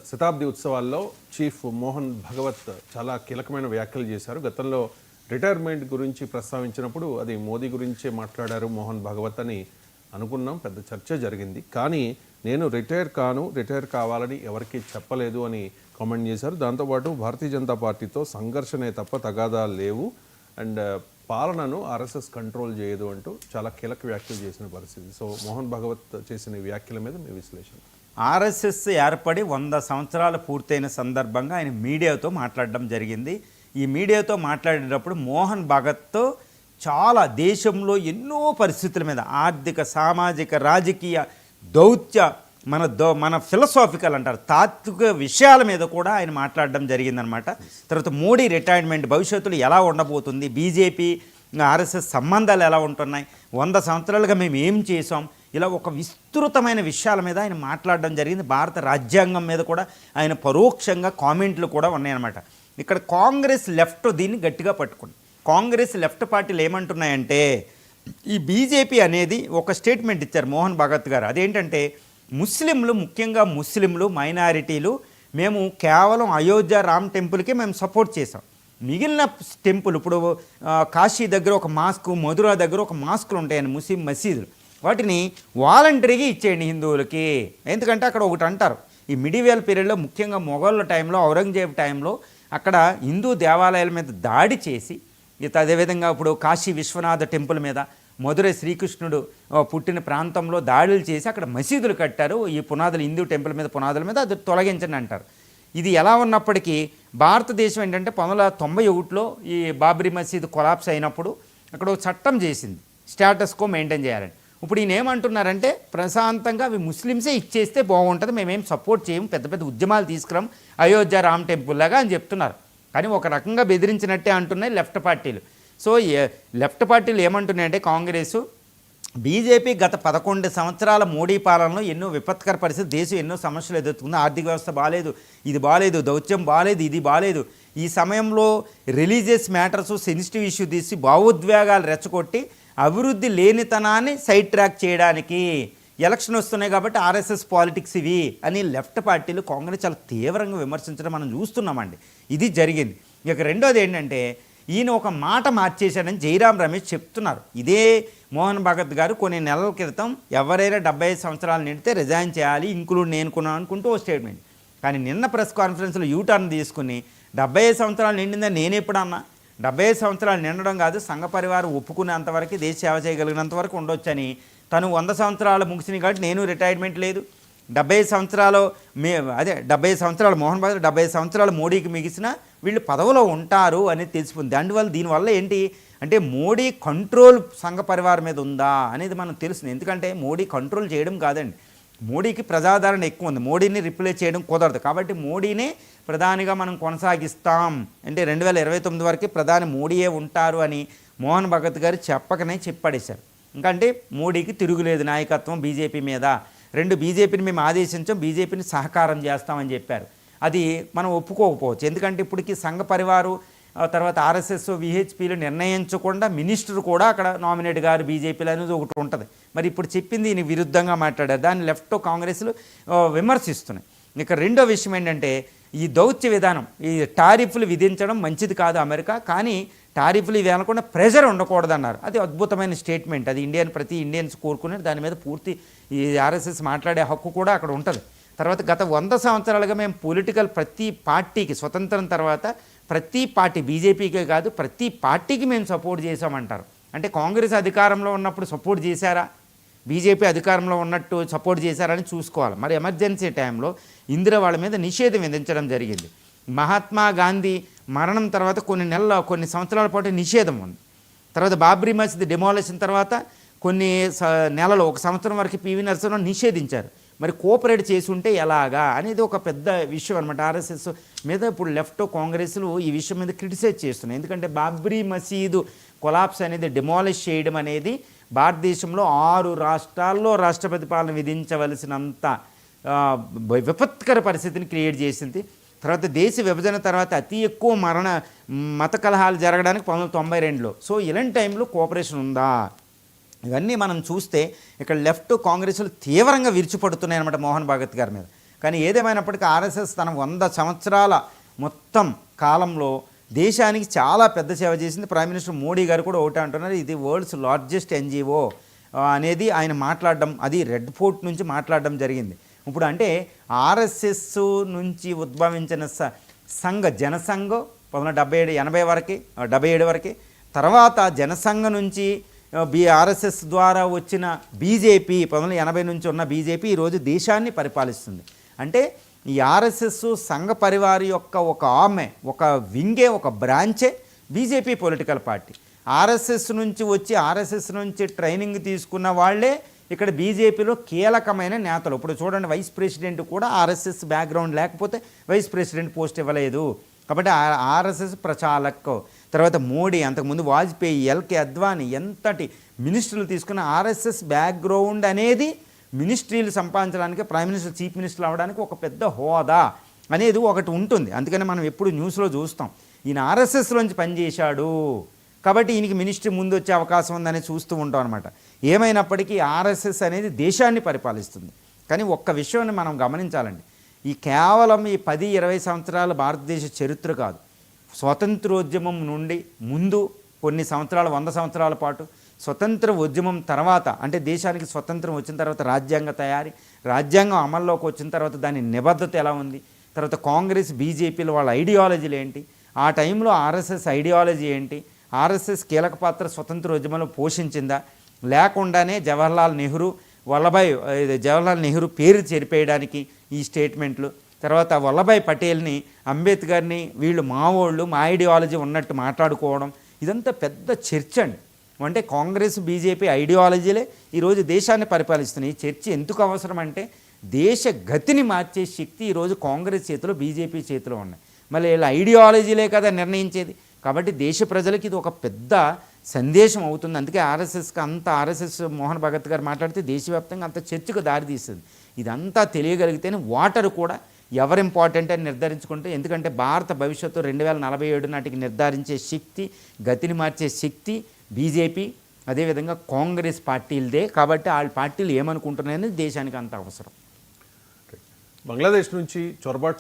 శతాబ్ది ఉత్సవాల్లో చీఫ్ మోహన్ భగవత్ చాలా కీలకమైన వ్యాఖ్యలు చేశారు. గతంలో రిటైర్మెంట్ గురించి ప్రస్తావించినప్పుడు అది మోదీ గురించే మాట్లాడారు మోహన్ భగవత్ అని అనుకున్నాం, పెద్ద చర్చ జరిగింది. కానీ నేను రిటైర్ కావాలని ఎవరికీ చెప్పలేదు అని కామెంట్ చేశారు. దాంతోపాటు భారతీయ జనతా పార్టీతో సంఘర్షణే తప్ప తగాదాలు లేవు అండ్ పాలనను ఆర్ఎస్ఎస్ కంట్రోల్ చేయదు అంటూ చాలా కీలక వ్యాఖ్యలు చేసిన పరిస్థితి. సో మోహన్ భగవత్ చేసిన వ్యాఖ్యల మీద మీ విశ్లేషణ. ఆర్ఎస్ఎస్ ఏర్పడి 100 సంవత్సరాలు పూర్తయిన సందర్భంగా ఆయన మీడియాతో మాట్లాడడం జరిగింది. ఈ మీడియాతో మాట్లాడేటప్పుడు మోహన్ భగవత్తో చాలా దేశంలో ఎన్నో పరిస్థితుల మీద ఆర్థిక, సామాజిక, రాజకీయ, దౌత్య, మన ఫిలసాఫికల్ అంటారు తాత్విక విషయాల మీద కూడా ఆయన మాట్లాడడం జరిగిందనమాట. తర్వాత మోడీ రిటైర్మెంట్ భవిష్యత్తులో ఎలా ఉండబోతుంది, బీజేపీ ఆర్ఎస్ఎస్ సంబంధాలు ఎలా ఉంటున్నాయి, 100 సంవత్సరాలుగా మేము ఏం చేసాం, ఇలా ఒక విస్తృతమైన విషయాల మీద ఆయన మాట్లాడడం జరిగింది. భారత రాజ్యాంగం మీద కూడా ఆయన పరోక్షంగా కామెంట్లు కూడా ఉన్నాయన్నమాట. ఇక్కడ కాంగ్రెస్ లెఫ్ట్ దీన్ని గట్టిగా పట్టుకుంది. కాంగ్రెస్ లెఫ్ట్ పార్టీలు ఏమంటున్నాయంటే ఈ బీజేపీ అనేది ఒక స్టేట్మెంట్ ఇచ్చారు మోహన్ భగవత్ గారు. అదేంటంటే ముస్లింలు, ముఖ్యంగా ముస్లింలు మైనారిటీలు మేము కేవలం అయోధ్య రామ్ టెంపుల్కి మేము సపోర్ట్ చేసాం. మిగిలిన టెంపుల్ ఇప్పుడు కాశీ దగ్గర ఒక మాస్క్, మధుర దగ్గర ఒక మాస్కులు ఉంటాయని ముస్లిం మసీదులు, వాటిని వాలంటరీగా ఇచ్చేయండి హిందువులకి. ఎందుకంటే అక్కడ ఒకటి అంటారు, ఈ మిడివేల్ పీరియడ్లో ముఖ్యంగా మొఘళ్ళ టైంలో, ఔరంగజేబ్ టైంలో అక్కడ హిందూ దేవాలయాల మీద దాడి చేసి, అదేవిధంగా ఇప్పుడు కాశీ విశ్వనాథ టెంపుల్ మీద, మధురై శ్రీకృష్ణుడు పుట్టిన ప్రాంతంలో దాడులు చేసి అక్కడ మసీదులు కట్టారు. ఈ పునాదులు హిందూ టెంపుల్ మీద పునాదుల మీద అది తొలగించండి అంటారు. ఇది ఎలా ఉన్నప్పటికీ భారతదేశం ఏంటంటే 1991లో ఈ బాబ్రీ మసీదు కొలాప్స్ అయినప్పుడు అక్కడ ఒక చట్టం చేసింది స్టేటస్ కో మెయింటైన్ చేయాలని. ఇప్పుడు ఈయన ఏమంటున్నారంటే ప్రశాంతంగా అవి ముస్లిమ్సే ఇచ్చేస్తే బాగుంటుంది, మేమేం సపోర్ట్ చేయము, పెద్ద పెద్ద ఉద్యమాలు తీసుకురాం అయోధ్య రామ్ టెంపుల్ లాగా అని చెప్తున్నారు. కానీ ఒక రకంగా బెదిరించినట్టే అంటున్నాయి లెఫ్ట్ పార్టీలు. సో లెఫ్ట్ పార్టీలు ఏమంటున్నాయంటే కాంగ్రెస్, బీజేపీ గత 11 సంవత్సరాల మోడీ పాలనలో ఎన్నో విపత్కర పరిస్థితి, దేశం ఎన్నో సమస్యలు ఎదుర్కొంది, ఆర్థిక వ్యవస్థ బాగాలేదు, ఇది బాగాలేదు, దౌత్యం బాగాలేదు, ఇది బాగాలేదు. ఈ సమయంలో రిలీజియస్ మ్యాటర్స్, సెన్సిటివ్ ఇష్యూ తీసి భావోద్వేగాలు రెచ్చగొట్టి అభివృద్ధి లేనితనాన్ని సైడ్ ట్రాక్ చేయడానికి ఎలక్షన్ వస్తున్నాయి కాబట్టి ఆర్ఎస్ఎస్ పాలిటిక్స్ ఇవి అని లెఫ్ట్ పార్టీలు కాంగ్రెస్ చాలా తీవ్రంగా విమర్శించడం మనం చూస్తున్నామండి. ఇది జరిగింది. ఇక రెండోది ఏంటంటే ఈయన ఒక మాట మార్చేశాడని జైరాం రమేష్ చెప్తున్నారు. ఇదే మోహన్ భగవత్ గారు కొన్ని నెలల క్రితం ఎవరైనా 75 సంవత్సరాలు నిండితే రిజైన్ చేయాలి, ఇంక్లూడ్ నేనుకున్నాను అనుకుంటూ ఓ స్టేట్మెంట్. కానీ నిన్న ప్రెస్ కాన్ఫరెన్స్లో యూటర్న్ తీసుకుని 75 సంవత్సరాలు నిండిందని నేనెప్పుడు అన్నా, 75 సంవత్సరాలు నిండడం కాదు, సంఘ పరివారం ఒప్పుకునేంతవరకు, దేశ సేవ చేయగలిగినంత వరకు ఉండొచ్చని, తను 100 సంవత్సరాలు ముగిసినాయి కాబట్టి నేను రిటైర్మెంట్ లేదు, 75 సంవత్సరాలు 75 సంవత్సరాలు మోహన్ భగవత్, 75 సంవత్సరాలు మోడీకి మిగిసిన వీళ్ళు పదవిలో ఉంటారు అనేది తెలిసిపోయింది. దీనివల్ల ఏంటి అంటే మోడీ కంట్రోల్ సంఘ పరివారం మీద ఉందా అనేది మనం తెలుస్తుంది. ఎందుకంటే మోడీ కంట్రోల్ చేయడం కాదండి, మోడీకి ప్రజాదరణ ఎక్కువ ఉంది, మోడీని రిప్లేస్ చేయడం కుదరదు. కాబట్టి మోడీనే ప్రధానిగా మనం కొనసాగిస్తాం అంటే 2029 వరకు ప్రధాని మోడీయే ఉంటారు అని మోహన్ భగవత్ గారు చెప్పకనే చెప్పాడేశారు. ఎందుకంటే మోడీకి తిరుగులేదు నాయకత్వం బీజేపీ మీద. 2 బీజేపీని మేము ఆదేశించాం, బీజేపీని సహకారం చేస్తామని చెప్పారు. అది మనం ఒప్పుకోకపోవచ్చు. ఎందుకంటే ఇప్పటికీ సంఘ పరివారు తర్వాత ఆర్ఎస్ఎస్, విహెచ్పీలు నిర్ణయించకుండా మినిస్టర్ కూడా అక్కడ నామినేట్ గారు బీజేపీలు అనేది ఒకటి ఉంటుంది. మరి ఇప్పుడు చెప్పింది ఈయన విరుద్ధంగా మాట్లాడారు, దాన్ని లెఫ్ట్ కాంగ్రెస్లు విమర్శిస్తున్నాయి. ఇక రెండో విషయం ఏంటంటే ఈ దౌత్య విధానం, ఈ టారిఫ్లు విధించడం మంచిది కాదు అమెరికా, కానీ టారిఫ్లు ఇవి అనకుండా ప్రెషర్ ఉండకూడదన్నారు. అది అద్భుతమైన స్టేట్మెంట్. అది ప్రతి ఇండియన్స్ కోరుకునే దాని మీద పూర్తి ఈ ఆర్ఎస్ఎస్ మాట్లాడే హక్కు కూడా అక్కడ ఉంటుంది. తర్వాత గత 100 సంవత్సరాలుగా మేము పొలిటికల్ ప్రతి పార్టీకి స్వతంత్రం తర్వాత ప్రతి పార్టీ, బీజేపీకే కాదు ప్రతి పార్టీకి మేము సపోర్ట్ చేసామంటారు. అంటే కాంగ్రెస్ అధికారంలో ఉన్నప్పుడు సపోర్ట్ చేశారా, బీజేపీ అధికారంలో ఉన్నట్టు సపోర్ట్ చేశారని చూసుకోవాలి. మరి ఎమర్జెన్సీ టైంలో ఇందిరా వాళ్ళ మీద నిషేధం విధించడం జరిగింది. మహాత్మా గాంధీ మరణం తర్వాత కొన్ని సంవత్సరాల పాటు నిషేధం ఉంది. తర్వాత బాబ్రీ మసీద్ డిమాలిషన్ తర్వాత కొన్ని నెలలు, 1 సంవత్సరం వరకు పివి నరసింహరావు నిషేధించారు. మరి కోఆపరేట్ చేసి ఉంటే ఎలాగా అనేది ఒక పెద్ద విషయం అనమాట. ఆర్ఎస్ఎస్ మీద ఇప్పుడు లెఫ్ట్ కాంగ్రెస్లు ఈ విషయం మీద క్రిటిసైజ్ చేస్తున్నాయి. ఎందుకంటే బాబ్రీ మసీదు కొలాప్స్ అనేది, డిమాలిష్ చేయడం అనేది భారతదేశంలో 6 రాష్ట్రాల్లో రాష్ట్రపతి పాలన విధించవలసినంత విపత్కర పరిస్థితిని క్రియేట్ చేసింది. తర్వాత దేశ విభజన తర్వాత అతి ఎక్కువ మత కలహాలు జరగడానికి 1992లో. సో ఇలాంటి టైంలో కోఆపరేషన్ ఉందా, ఇవన్నీ మనం చూస్తే ఇక్కడ లెఫ్ట్ కాంగ్రెస్లు తీవ్రంగా విరుచుపడుతున్నాయి అన్నమాట మోహన్ భగవత్ గారి మీద. కానీ ఏదేమైనప్పటికీ ఆర్ఎస్ఎస్ తన 100 సంవత్సరాల మొత్తం కాలంలో దేశానికి చాలా పెద్ద సేవ చేసింది. ప్రైమ్ మినిస్టర్ మోడీ గారు కూడా ఒకటే అంటున్నారు, ఇది వరల్డ్స్ లార్జెస్ట్ ఎన్జిఓ అనేది ఆయన మాట్లాడడం, అది రెడ్ ఫోర్ట్ నుంచి మాట్లాడడం జరిగింది. ఇప్పుడు అంటే ఆర్ఎస్ఎస్ నుంచి ఉద్భవించిన సంఘ జనసంఘ్ 1977 వరకు 77 వరకు, తర్వాత జనసంఘ నుంచి ఆర్ఎస్ఎస్ ద్వారా వచ్చిన బీజేపీ 1980 నుంచి ఉన్న బీజేపీ ఈరోజు దేశాన్ని పరిపాలిస్తుంది. అంటే ఈ ఆర్ఎస్ఎస్ సంఘ పరివార్ యొక్క ఒక ఆమె, ఒక వింగే, ఒక బ్రాంచే బీజేపీ పొలిటికల్ పార్టీ. ఆర్ఎస్ఎస్ నుంచి వచ్చి ఆర్ఎస్ఎస్ నుంచి ట్రైనింగ్ తీసుకున్న వాళ్ళే ఇక్కడ బీజేపీలో కీలకమైన నేతలు. ఇప్పుడు చూడండి, వైస్ ప్రెసిడెంట్ కూడా ఆర్ఎస్ఎస్ బ్యాక్గ్రౌండ్ లేకపోతే వైస్ ప్రెసిడెంట్ పోస్ట్ ఇవ్వలేదు. కాబట్టి ఆర్ఎస్ఎస్ ప్రచాలక్, తర్వాత మోడీ, అంతకుముందు వాజ్పేయి, ఎల్కే అద్వానీ, ఎంతటి మినిస్టర్లు తీసుకున్న ఆర్ఎస్ఎస్ బ్యాక్గ్రౌండ్ అనేది మినిస్ట్రీలు సంపాదించడానికి, ప్రైమ్ మినిస్టర్ చీఫ్ మినిస్టర్ అవ్వడానికి ఒక పెద్ద హోదా అనేది ఒకటి ఉంటుంది. అందుకని మనం ఎప్పుడు న్యూస్లో చూస్తాం, ఈయన ఆర్ఎస్ఎస్లోంచి పనిచేశాడు కాబట్టి ఈయనకి మినిస్ట్రీ ముందు వచ్చే అవకాశం ఉందని చూస్తూ ఉంటాం అనమాట. ఏమైనప్పటికీ ఆర్ఎస్ఎస్ అనేది దేశాన్ని పరిపాలిస్తుంది. కానీ ఒక్క విషయాన్ని మనం గమనించాలండి, ఈ కేవలం ఈ 10-20 సంవత్సరాల భారతదేశ చరిత్ర కాదు, స్వతంత్రోద్యమం నుండి ముందు కొన్ని సంవత్సరాలు, 100 సంవత్సరాల పాటు, స్వతంత్ర ఉద్యమం తర్వాత, అంటే దేశానికి స్వతంత్రం వచ్చిన తర్వాత రాజ్యాంగ తయారీ, రాజ్యాంగం అమల్లోకి వచ్చిన తర్వాత దాని నిబద్ధత ఎలా ఉంది, తర్వాత కాంగ్రెస్ బీజేపీలు వాళ్ళ ఐడియాలజీలు ఏంటి, ఆ టైంలో ఆర్ఎస్ఎస్ ఐడియాలజీ ఏంటి, ఆర్ఎస్ఎస్ కీలక పాత్ర స్వతంత్ర ఉద్యమంలో పోషించిందా, లేకుండానే జవహర్లాల్ నెహ్రూ పేరు చెరిపేయడానికి ఈ స్టేట్మెంట్లు, తర్వాత వల్లభాయ్ పటేల్ని, అంబేద్కర్ని వీళ్ళు మావోళ్ళు, మా ఐడియాలజీ ఉన్నట్టు మాట్లాడుకోవడం, ఇదంతా పెద్ద చర్చ అండి. అంటే కాంగ్రెస్ బీజేపీ ఐడియాలజీలే ఈరోజు దేశాన్ని పరిపాలిస్తున్నాయి. ఈ చర్చ ఎందుకు అవసరం అంటే దేశ గతిని మార్చే శక్తి ఈరోజు కాంగ్రెస్ చేతిలో, బీజేపీ చేతిలో ఉన్నాయి. మళ్ళీ వీళ్ళ ఐడియాలజీలే కదా నిర్ణయించేది. కాబట్టి దేశ ప్రజలకి ఇది ఒక పెద్ద సందేశం అవుతుంది. అందుకే ఆర్ఎస్ఎస్ మోహన్ భగత్ గారు మాట్లాడితే దేశవ్యాప్తంగా అంత చర్చకు దారితీస్తుంది. ఇదంతా తెలియగలిగితేనే ఓటరు కూడా ఎవరు ఇంపార్టెంట్ అని నిర్ధారించుకుంటే, ఎందుకంటే భారత భవిష్యత్తు 2047 నాటికి నిర్ధారించే శక్తి, గతిని మార్చే శక్తి బీజేపీ, అదేవిధంగా కాంగ్రెస్ పార్టీలదే. కాబట్టి వాళ్ళ పార్టీలు ఏమనుకుంటున్నాయని దేశానికి అంత అవసరం. బంగ్లాదేశ్ నుంచి చొరబాటు